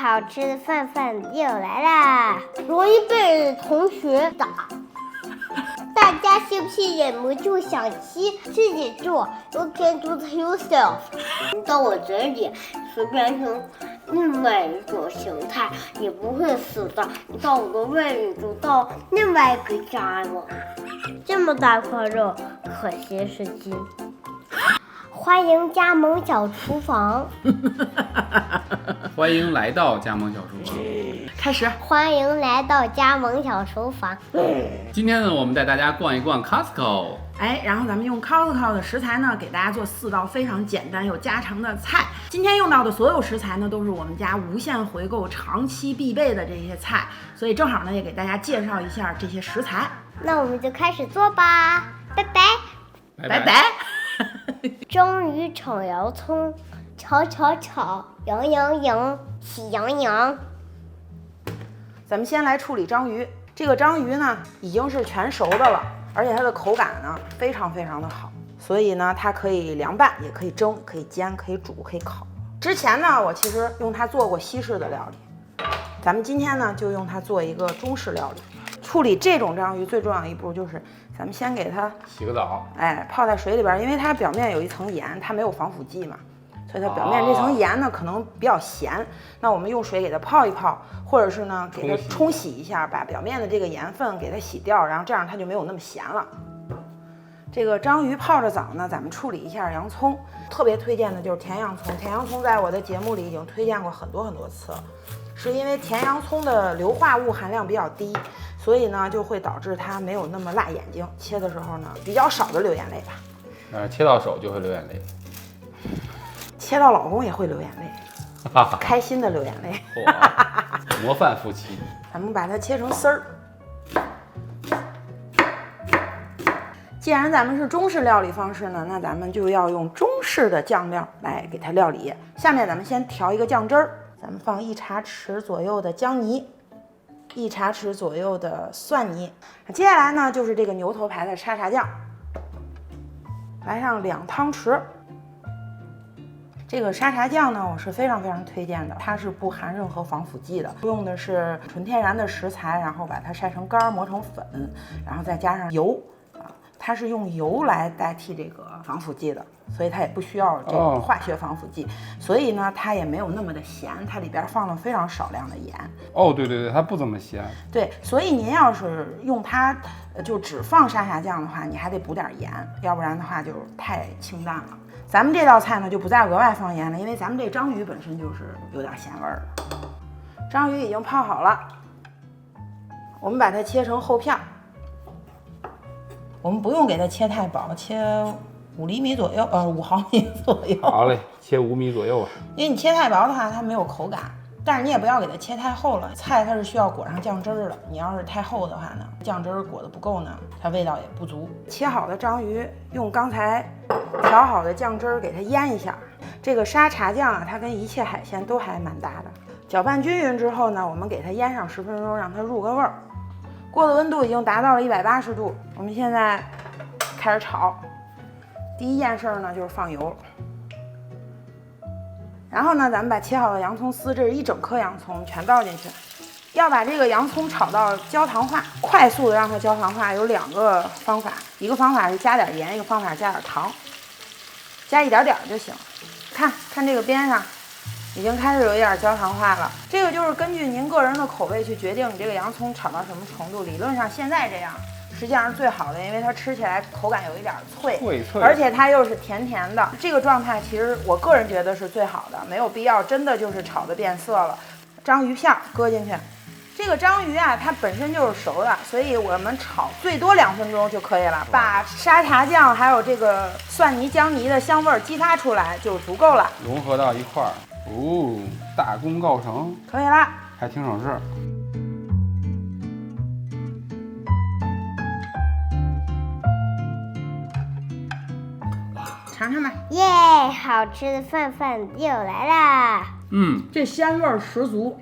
好吃的饭饭又来啦！容易被同学打，大家是不是忍不住想自己做 ？You can do it yourself。到我嘴里是变成另外一种形态，也不会死的。你到我的胃里就到另外一个家了。这么大块肉，可惜是鸡。欢迎加盟小厨房。欢迎来到加盟小厨房。开始。欢迎来到加盟小厨房。今天呢，我们带大家逛一逛 Costco。然后咱们用 Costco 的食材呢，给大家做4道非常简单又家常的菜。今天用到的所有食材呢，都是我们家无限回购、长期必备的这些菜，所以正好呢，也给大家介绍一下这些食材。那我们就开始做吧，拜拜，拜拜。蒸鱼炒洋葱，炒，扬，喜洋。咱们先来处理章鱼。这个章鱼呢，已经是全熟的了，而且它的口感呢非常的好，所以呢，它可以凉拌，也可以蒸，可以煎，可以煮，可以烤。之前呢，我其实用它做过西式的料理，咱们今天呢就用它做一个中式料理。处理这种章鱼最重要的一步就是，咱们先给它洗个澡，泡在水里边，因为它表面有一层盐，它没有防腐剂嘛，所以它表面这层盐呢可能比较咸。那我们用水给它泡一泡，或者是呢给它冲洗一下，把表面的这个盐分给它洗掉，然后这样它就没有那么咸了。这个章鱼泡着澡呢，咱们处理一下洋葱。特别推荐的就是甜洋葱，甜洋葱在我的节目里已经推荐过很多次了，是因为甜洋葱的硫化物含量比较低，所以呢就会导致它没有那么辣眼睛，切的时候呢比较少的流眼泪吧。切到手就会流眼泪，切到老公也会流眼泪，开心的流眼泪。模范夫妻。咱们把它切成丝儿。既然咱们是中式料理方式呢，那咱们就要用中式的酱料来给它料理。下面咱们先调一个酱汁儿，咱们放1茶匙左右的姜泥，1茶匙左右的蒜泥。接下来呢，就是这个牛头牌的沙茶酱，来上2汤匙。这个沙茶酱呢，我是非常推荐的，它是不含任何防腐剂的，用的是纯天然的食材，然后把它晒成干，磨成粉，然后再加上油它是用油来代替这个防腐剂的，所以它也不需要这个化学防腐剂，所以呢，它也没有那么的咸，它里边放了非常少量的盐。对，它不怎么咸。对，所以您要是用它就只放沙茶酱的话，你还得补点盐，要不然的话就太清淡了。咱们这道菜呢就不再额外放盐了，因为咱们这章鱼本身就是有点咸味儿的。章鱼已经泡好了，我们把它切成厚片。我们不用给它切太薄，切5厘米左右，5毫米左右。好嘞，切5米左右啊。因为你切太薄的话，它没有口感，但是你也不要给它切太厚了。菜它是需要裹上酱汁的，你要是太厚的话呢，酱汁裹得不够呢，它味道也不足。切好的章鱼用刚才调好的酱汁给它腌一下。这个沙茶酱啊，它跟一切海鲜都还蛮搭的。搅拌均匀之后呢，我们给它腌上10分钟，让它入个味儿。锅的温度已经达到了180度，我们现在开始炒。第一件事呢就是放油，然后呢咱们把切好的洋葱丝，这是1整颗洋葱，全倒进去。要把这个洋葱炒到焦糖化，快速的让它焦糖化有2个方法，一个方法是加点盐，一个方法是加点糖，加一点点就行。看这个边上已经开始有一点焦糖化了，这个就是根据您个人的口味去决定你这个洋葱炒到什么程度。理论上现在这样实际上是最好的，因为它吃起来口感有一点脆，而且它又是甜甜的。这个状态其实我个人觉得是最好的，没有必要真的就是炒得变色了。章鱼片搁进去，这个章鱼啊它本身就是熟的，所以我们炒最多2分钟就可以了，把沙茶酱还有这个蒜泥姜泥的香味激发出来就足够了，融合到一块儿。大功告成，可以啦，还挺省事。尝尝吧。耶，好吃的饭饭又来啦！这鲜味十足，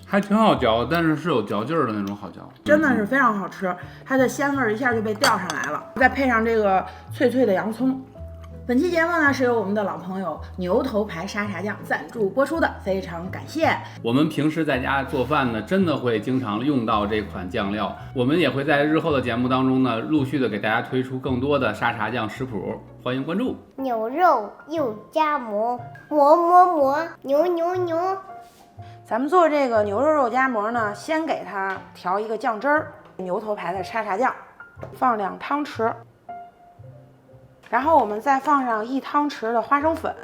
还挺好嚼，但是有嚼劲儿的那种好嚼，真的是非常好吃，它的鲜味一下就被调上来了，再配上这个脆脆的洋葱，本期节目呢是由我们的老朋友牛头牌沙茶酱赞助播出的，非常感谢。我们平时在家做饭呢，真的会经常用到这款酱料。我们也会在日后的节目当中呢，陆续的给大家推出更多的沙茶酱食谱，欢迎关注。牛肉又加馍，馍，牛。咱们做这个牛肉肉夹馍呢，先给它调一个酱汁儿，牛头牌的沙茶酱，放2汤匙。然后我们再放上1汤匙的花生粉。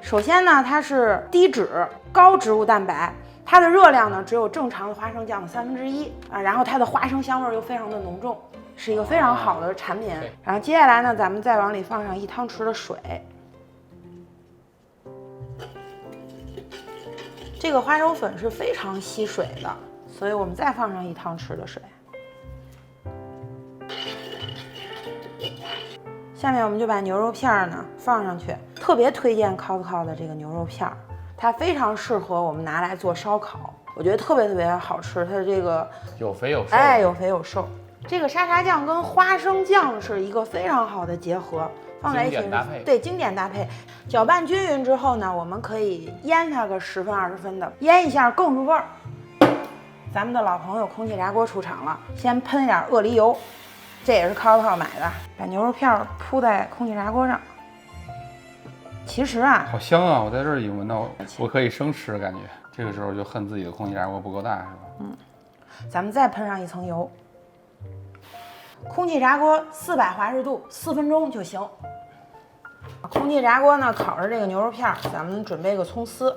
首先呢，它是低脂高植物蛋白，它的热量呢只有正常的花生酱的1/3啊。然后它的花生香味又非常的浓重，是一个非常好的产品。然后接下来呢，咱们再往里放上1汤匙的水。这个花生粉是非常吸水的，所以我们再放上1汤匙的水。下面我们就把牛肉片呢放上去，特别推荐Costco的这个牛肉片，它非常适合我们拿来做烧烤，我觉得特别好吃。它这个有肥有瘦，有肥有瘦。这个沙茶酱跟花生酱是一个非常好的结合，放在一起经典搭配。对，经典搭配。搅拌均匀之后呢，我们可以腌它个10分20分的，腌一下更入味儿。咱们的老朋友空气炸锅出场了，先喷一点鳄梨油。这也是Costco买的，把牛肉片铺在空气炸锅上。其实啊，好香啊！我在这儿已经闻到，我可以生吃，感觉这个时候就恨自己的空气炸锅不够大，是吧？咱们再喷上1层油。空气炸锅400华氏度4分钟就行。空气炸锅呢，烤着这个牛肉片，咱们准备个葱丝。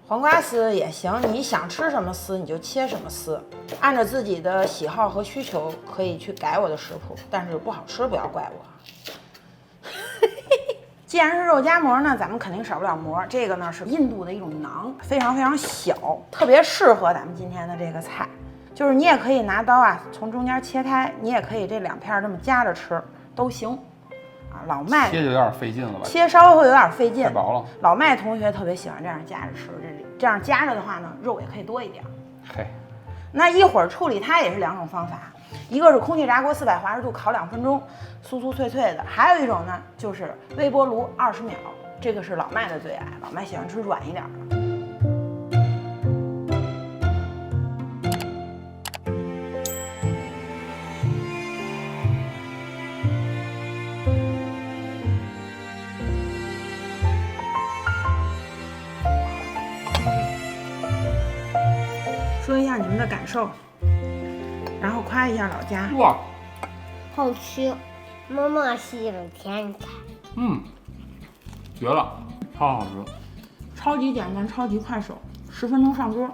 黄瓜丝也行，你想吃什么丝你就切什么丝，按照自己的喜好和需求可以去改我的食谱，但是不好吃不要怪我。既然是肉夹馍呢，咱们肯定少不了馍。这个呢是印度的一种馕，非常小，特别适合咱们今天的这个菜。就是你也可以拿刀啊从中间切开，你也可以这2片这么夹着吃都行。老麦切就有点费劲了吧？切稍微会有点费劲，太薄了。老麦同学特别喜欢这样夹着吃，这样夹着的话呢，肉也可以多一点。嘿，那一会儿处理它也是2种方法，一个是空气炸锅400华氏度烤2分钟，酥脆的；还有一种呢，就是微波炉20秒，这个是老麦的最爱，老麦喜欢吃软一点的。说一下你们的感受，然后夸一下老家。哇，好吃，妈妈是一种天才。绝了，超好吃，超级简单，超级快手，10分钟上桌。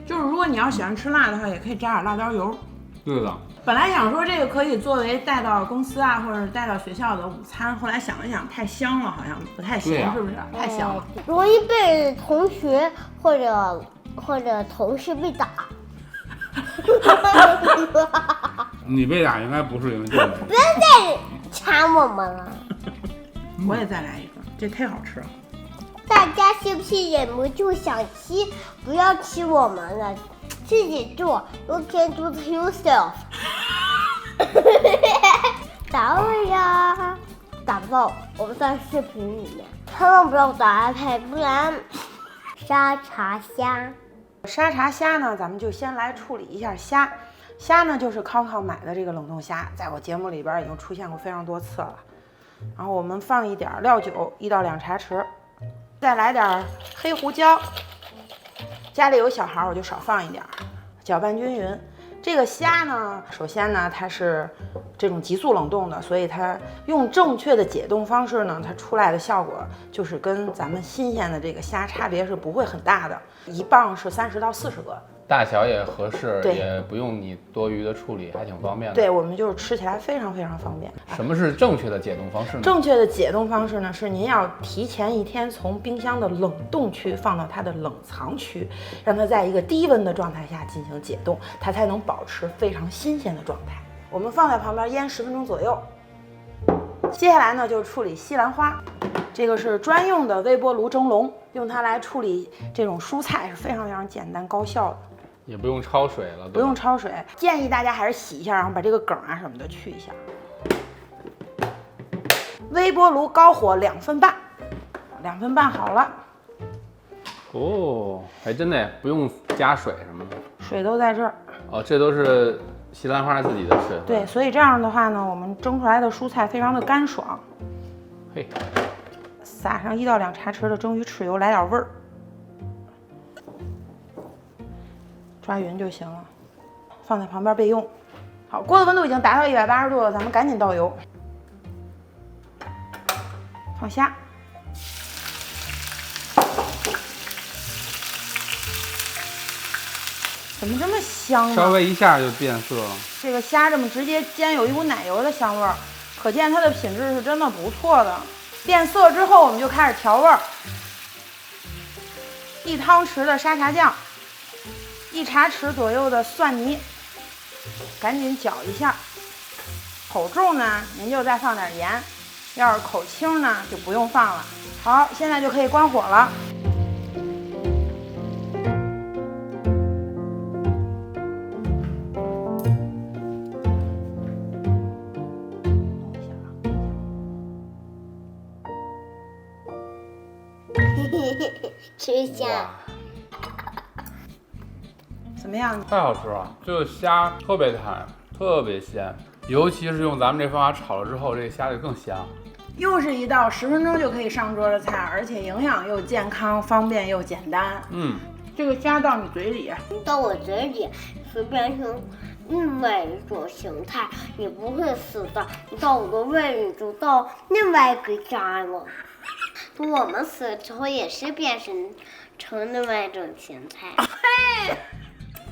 就是如果你要喜欢吃辣的话，也可以加点辣椒油。对的。本来想说这个可以作为带到公司啊，或者带到学校的午餐，后来想了想，太香了，好像不太行，是不是？太香了，容易被同学或者同事被打。你被打应该不是因为这个。不要再馋我们了。我也再来一个，这太好吃了。大家是不是忍不住想吃？不要吃我们了，自己做。You can do it yourself 。打我呀！打不到，我们在视频里面，千万不要打 iPad，不然沙茶虾。沙茶虾呢，咱们就先来处理一下虾。虾呢，就是 Costco 买的这个冷冻虾，在我节目里边已经出现过非常多次了。然后我们放一点料酒，1到2茶匙，再来点黑胡椒。家里有小孩我就少放一点，搅拌均匀。这个虾呢，首先呢，它是这种急速冷冻的，所以它用正确的解冻方式呢，它出来的效果就是跟咱们新鲜的这个虾差别是不会很大的。1磅是30到40个，大小也合适，对也不用你多余的处理，还挺方便的。对，我们就是吃起来非常方便。什么是正确的解冻方式呢？正确的解冻方式呢，是您要提前1天从冰箱的冷冻区放到它的冷藏区，让它在一个低温的状态下进行解冻，它才能保持非常新鲜的状态。我们放在旁边腌10分钟左右。接下来呢，就处理西兰花，这个是专用的微波炉蒸笼，用它来处理这种蔬菜是非常简单高效的。也不用焯水了，不用焯水，建议大家还是洗一下，然后把这个梗啊什么的去一下。微波炉高火2分半，2分半好了。哦，还真的不用加水什么的，水都在这儿。哦，这都是西兰花自己的水分。对，所以这样的话呢，我们蒸出来的蔬菜非常的干爽。嘿，撒上1到2茶匙的蒸鱼豉油，来点味儿，抓匀就行了，放在旁边备用。好，锅的温度已经达到180度了，咱们赶紧倒油，放虾。怎么这么香呢？稍微一下就变色了。这个虾这么直接煎，有一股奶油的香味儿，可见它的品质是真的不错的。变色之后，我们就开始调味儿，1汤匙的沙茶酱，1茶匙左右的蒜泥，赶紧搅一下。口重呢，您就再放点盐；要是口轻呢，就不用放了。好，现在就可以关火了。吃虾，怎么样？太好吃了，这个虾特别弹，特别鲜，尤其是用咱们这方法炒了之后，这个虾就更香。又是一道10分钟就可以上桌的菜，而且营养又健康，方便又简单。这个虾到你嘴里，到我嘴里会变成另外一种形态，你不会死的。你到我的胃里就到另外一个家了。我们死之后也是变成另外一种形态。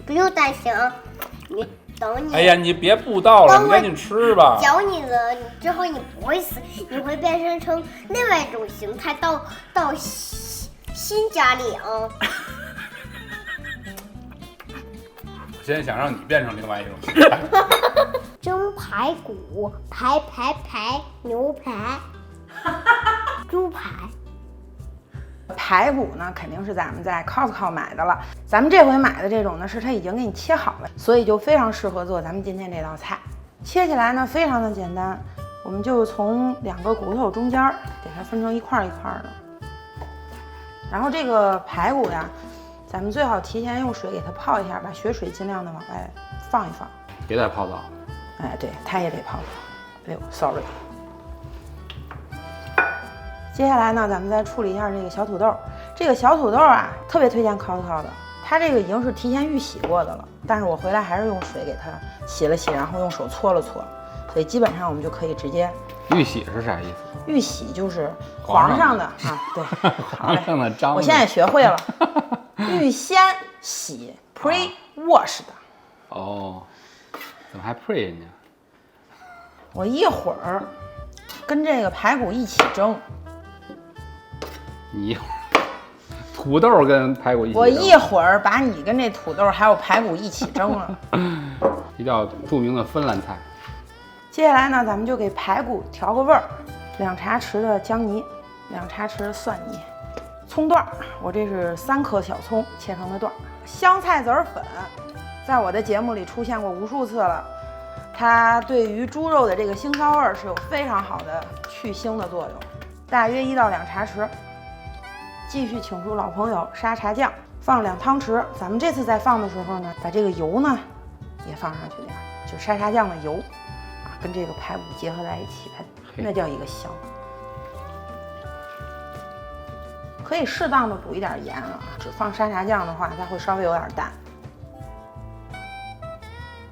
不用担心啊，你等你。哎呀，你别布道了，你赶紧吃吧。嚼你了，你之后你不会死，你会变成另外一种形态，到新家里啊。我现在想让你变成另外一种形态。蒸排骨，排牛排，猪排。排骨呢，肯定是咱们在 Costco 买的了。咱们这回买的这种呢，是它已经给你切好了，所以就非常适合做咱们今天这道菜。切起来呢，非常的简单，我们就从2个骨头中间给它分成一块一块的。然后这个排骨呀，咱们最好提前用水给它泡一下，把血水尽量的往外放一放。别再泡澡。哎，对，它也得泡澡。哎呦 ，sorry。接下来呢，咱们再处理一下这个小土豆。这个小土豆啊，特别推荐 Costco 的，它这个已经是提前预洗过的了。但是我回来还是用水给它洗了洗，然后用手搓了搓，所以基本上我们就可以直接。预洗是啥意思？预洗就是皇上的啊，对，好嘞，我现在学会了，预先洗 pre-wash 的。哦，怎么还 pre 呢？我一会儿跟这个排骨一起蒸。你土豆跟排骨一起蒸，我一会儿把你跟这土豆还有排骨一起蒸了。一道著名的芬兰菜。接下来呢，咱们就给排骨调个味儿，2茶匙的姜泥，2茶匙的蒜泥，葱段儿，我这是3颗小葱切成的段儿，香菜籽粉，在我的节目里出现过无数次了，它对于猪肉的这个腥臊味是有非常好的去腥的作用，大约1到2茶匙。继续请出老朋友沙茶酱，放2汤匙。咱们这次在放的时候呢，把这个油呢也放上去点儿，就沙茶酱的油啊，跟这个排骨结合在一起，那叫一个香。可以适当的补一点盐啊，只放沙茶酱的话，它会稍微有点淡。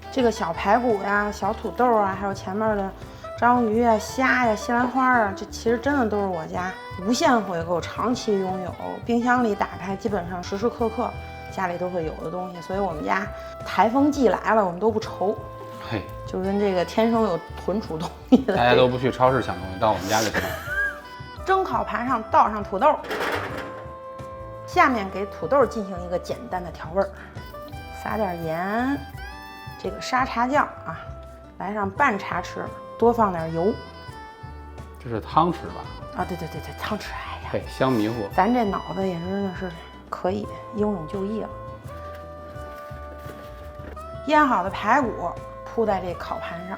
这个小排骨呀、小土豆啊，还有前面的章鱼啊、虾呀、西兰花啊，这其实真的都是我家无限回购、长期拥有，冰箱里打开基本上时时刻刻家里都会有的东西，所以我们家台风季来了，我们都不愁。嘿，就跟这个天生有囤储东西的，大家都不去超市抢东西，到我们家就行。蒸烤盘上倒上土豆，下面给土豆进行一个简单的调味儿，撒点盐，这个沙茶酱啊，来上半茶匙，多放点油。这是汤匙吧？啊，对，汤匙，哎呀，嘿，香迷糊。咱这脑子也真的是可以英勇就义了。腌好的排骨铺在这烤盘上，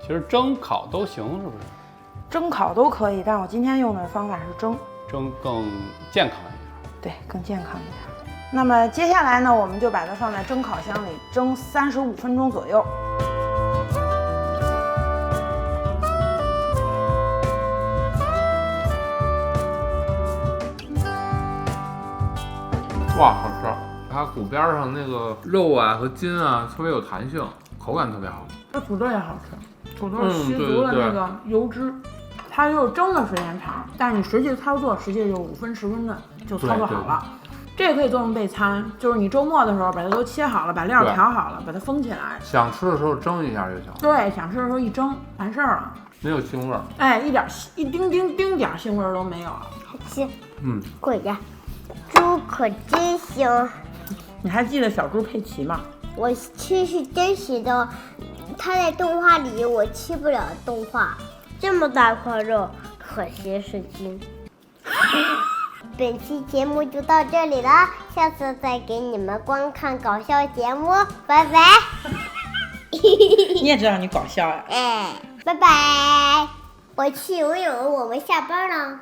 其实蒸烤都行，是不是？蒸烤都可以，但我今天用的方法是蒸，蒸更健康一点。对，更健康一点。那么接下来呢，我们就把它放在蒸烤箱里蒸35分钟左右。哇，好吃！它骨边上那个肉啊和筋啊特别有弹性，口感特别好。这土豆也好吃，土豆吸足了那个油脂，它就是蒸的时间长，但是你实际操作实际就5分10分的就操作好了。这也可以做成备餐，就是你周末的时候把它都切好了，把料调好了，把它封起来。想吃的时候蒸一下就行。对，想吃的时候一蒸完事儿了。没有腥味儿。哎，一丁点腥味儿都没有。好吃。果然，猪可真香。你还记得小猪佩奇吗？我吃是真实的，它在动画里我吃不了动画。这么大块肉，可惜是筋。本期节目就到这里了，下次再给你们观看搞笑节目，拜拜。你也知道你搞笑呀。哎，拜拜。我去游泳，我们下班了。